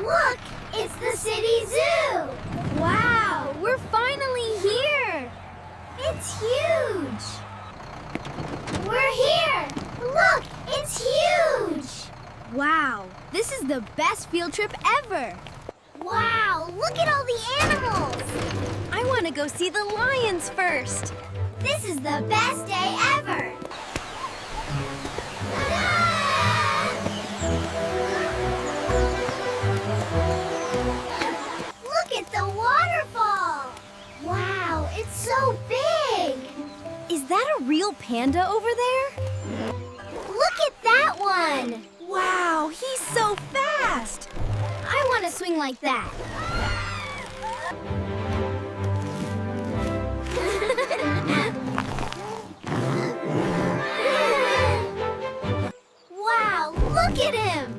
Look, it's the city zoo! Wow, we're finally here! It's huge! We're here! Look, it's huge! Wow, this is the best field trip ever! Wow, look at all the animals! I want to go see the lions first! This is the best day ever! Look at the waterfall! Wow, it's so big! Is that a real panda over there? Look at that one! Wow, he's so fast! I want to swing like that. Wow, look at him!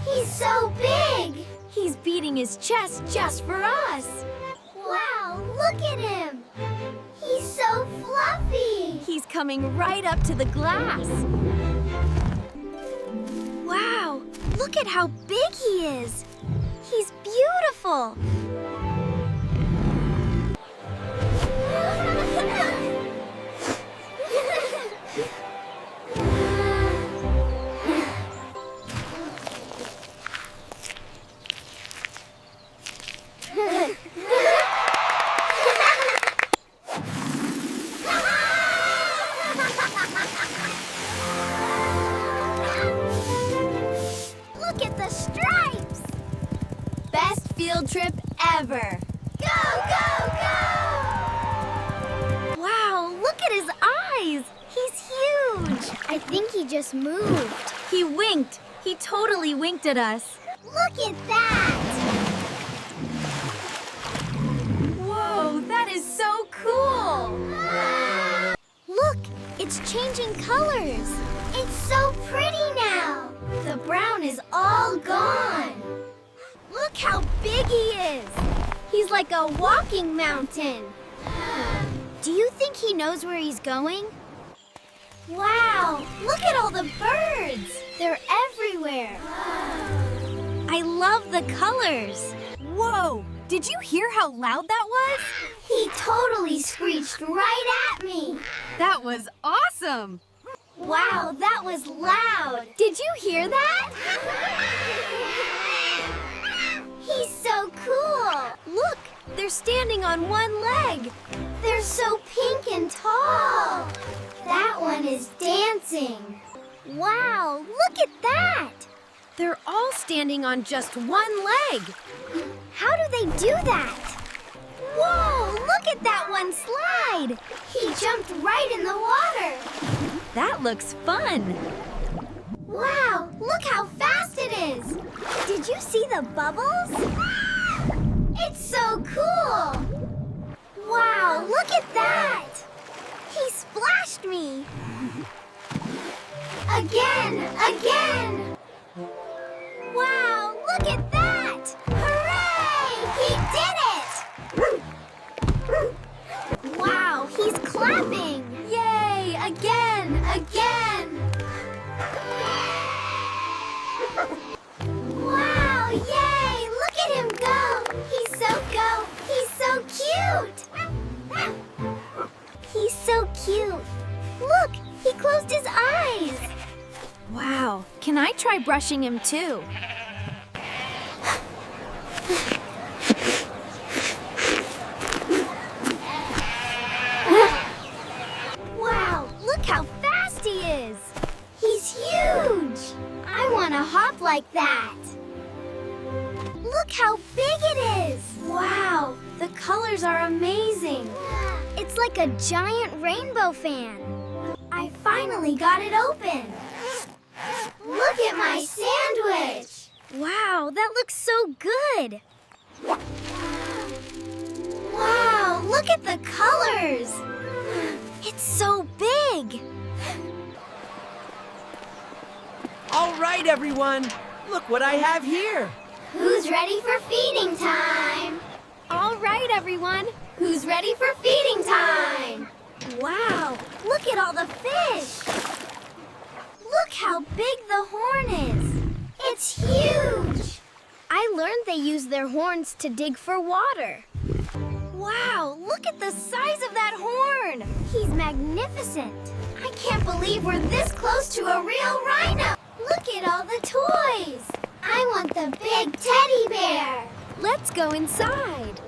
He's so big! He's beating his chest just for us. Wow, look at him! He's so fluffy! He's coming right up to the glass. Wow, look at how big he is! He's beautiful! Look at the stripes! Best field trip ever! Go, go, go! Wow, look at his eyes! He's huge! I think he just moved. He winked. He totally winked at us. Look at that! Whoa, that is so cool! Look, it's changing colors. It's so pretty now. The brown is all gone. Look how big he is. He's like a walking mountain. Do you think he knows where he's going? Wow, look at all the birds. They're everywhere. I love the colors. Whoa, did you hear how loud that was? He totally screeched right at me. That was awesome. Wow, that was loud. Did you hear that? He's so cool. Look, they're standing on one leg. They're so pink and tall. That one is dancing. Wow, look at that. They're all standing on just one leg. How do they do that? Whoa, look at that one slide. He jumped right in the water. That looks fun. Wow, look how fast it is. Did you see the bubbles? It's so cool. Wow, look at that. He splashed me. Again. Wow, look at that. Hooray, he did it. Wow, he's clapping. Yay, again. Wow, yay! Look at him go! He's so cute! He's so cute. Look, he closed his eyes. Wow, can I try brushing him too? Wow, look how fast he is. He's huge. I want to hop like that. Look how big it is. Wow, the colors are amazing. It's like a giant rainbow fan. I finally got it open. Look at my sandwich. Wow, that looks so good. Wow, look at the colors. It's so big. All right, everyone. Look what I have here. Who's ready for feeding time? All right, everyone. Who's ready for feeding time? Wow, look at all the fish. Look how big the horn is. It's huge. And they use their horns to dig for water. Wow, look at the size of that horn! He's magnificent. I can't believe we're this close to a real rhino. Look at all the toys. I want the big teddy bear. Let's go inside.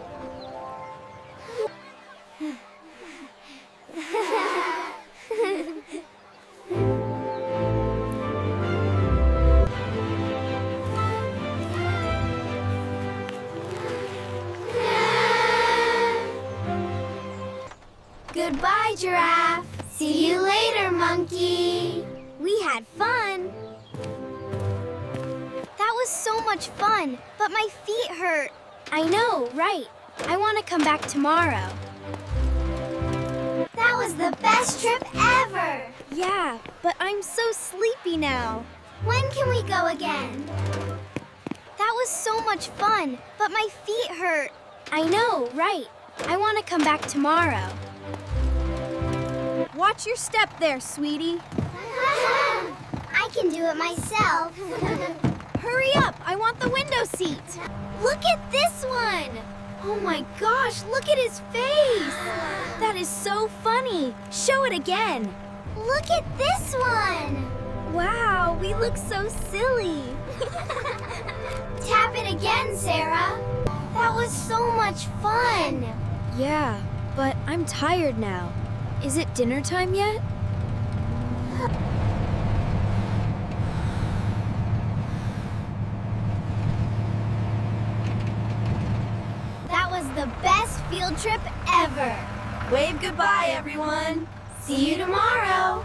Goodbye, Giraffe. See you later, Monkey. We had fun. That was so much fun, but my feet hurt. I know, right. I want to come back tomorrow. That was the best trip ever. Yeah, but I'm so sleepy now. When can we go again? That was so much fun, but my feet hurt. I know, right. I want to come back tomorrow. Watch your step there, sweetie. I can do it myself. Hurry up, I want the window seat. Look at this one. Oh my gosh, look at his face. That is so funny. Show it again. Look at this one. Wow, we look so silly. Tap it again, Sarah. That was so much fun. Yeah, but I'm tired now. Is it dinner time yet? That was the best field trip ever. Wave goodbye, everyone. See you tomorrow.